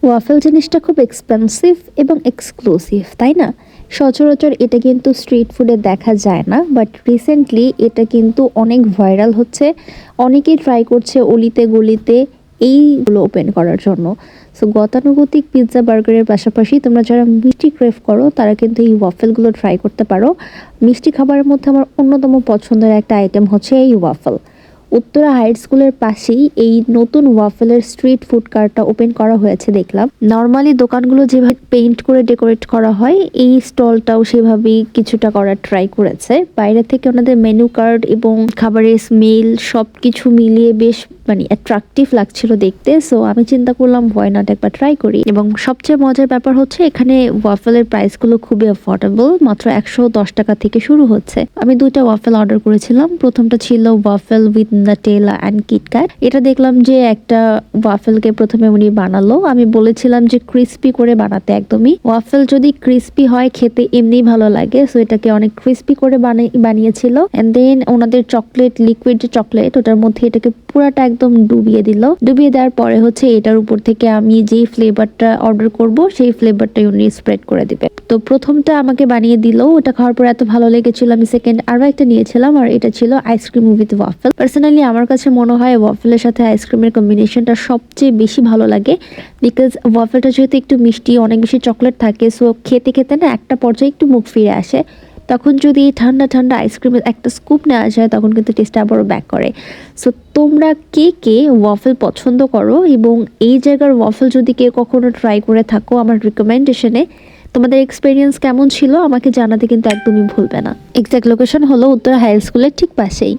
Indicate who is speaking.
Speaker 1: Waffle জিনিসটা খুব expensive এবং এক্সক্লুসিভ, তাই না? সচরাচর এটা কিন্তু স্ট্রিট ফুডে দেখা যায় না, বাট রিসেন্টলি এটা কিন্তু অনেক ভাইরাল হচ্ছে। অনেকেই ট্রাই করছে অলিতে গলিতে এইগুলো ওপেন করার জন্য। সো গতানুগতিক পিৎজা বার্গারের পাশাপাশি তোমরা যারা মিষ্টি ক্রেভ করো তারা কিন্তু এই ওয়াফেলগুলো ট্রাই করতে পারো। মিষ্টি খাবারের মধ্যে আমার অন্যতম পছন্দের একটা আইটেম হচ্ছে এই ওয়াফেল। উত্তরা হাই স্কুলের পাশেই এই নতুন ওয়াফেলের স্ট্রিট ফুড কার্টটা ওপেন করা হয়েছে দেখলাম। নর্মালি দোকানগুলো যেভাবে পেইন্ট করে ডেকোরেট করা হয়, এই স্টলটাও সেভাবেই কিছুটা করার ট্রাই করেছে। বাইরে থেকে ওনাদের মেনু কার্ড এবং খাবারের স্মেল সবকিছু মিলিয়ে বেশ অ্যাট্রাকটিভ লাগছিল দেখতে। সো আমি চিন্তা করলাম ভয় নট একবার ট্রাই করি। এবং সবচেয়ে মজার ব্যাপার হচ্ছে এখানে ওয়াফেলের প্রাইসগুলো খুবই অ্যাফোর্ডেবল, মাত্র 110 টাকা থেকে শুরু হচ্ছে। আমি 2টা ওয়াফেল অর্ডার করেছিলাম। প্রথমটা ছিল ওয়াফেল উইথ নাটেলা অ্যান্ড কিটক্যাট। এটা দেখলাম যে একটা ওয়াফেলকে প্রথমে উনি বানালো। আমি বলেছিলাম যে ক্রিস্পি করে বানাতে, একদমই ওয়াফেল যদি ক্রিস্পি হয় খেতে এমনি ভালো লাগে। সো এটাকে অনেক ক্রিস্পি করে বানিয়েছিল। এন্ড দেন ওনাদের চকলেট, লিকুইড যে চকলেট, ওটার মধ্যে এটাকে পুরাটা একদম ডুবিয়ে দিল। ডুবিয়ে দেওয়ার পরে হচ্ছে এটার উপর থেকে আমি যেই ফ্লেভারটা অর্ডার করব সেই ফ্লেভারটাই উনি স্প্রেড করে দিবে। তো প্রথমটা আমাকে বানিয়ে দিল, ওটা খাওয়ার পর এত ভালো লেগেছিল আমি সেকেন্ড আরো একটা নিয়েছিলাম, আর এটা ছিল আইসক্রিম উইথ ওয়াফেল। পার্সোনালি আমার কাছে মনে হয় ওয়াফেলের সাথে আইসক্রিমের কম্বিনেশনটা সবচেয়ে বেশি ভালো লাগে, বিকজ ওয়াফেলটা যেহেতু একটু মিষ্টি, অনেক বেশি চকলেট থাকে। সো খেতে খেতে না একটা পর্যায়ে একটু মুখ ফিরে আসে। তখন যদি ঠান্ডা ঠান্ডা আইসক্রিমের একটা স্কুপ নেওয়া যায় তখন কিন্তু টেস্টটা আবারও ব্যাক করে। সো তোমরা কে কে ওয়াফেল পছন্দ করো এবং এই জায়গার ওয়াফেল যদি কেউ কখনো ট্রাই করে থাকো, আমার রিকমেন্ডেশনে তোমাদের এক্সপিরিয়েন্স কেমন ছিল আমাকে জানাতে কিন্তু একদমই ভুলবে না। এক্সাক্ট লোকেশন হলো উত্তরা হাই স্কুলের ঠিক পাশেই।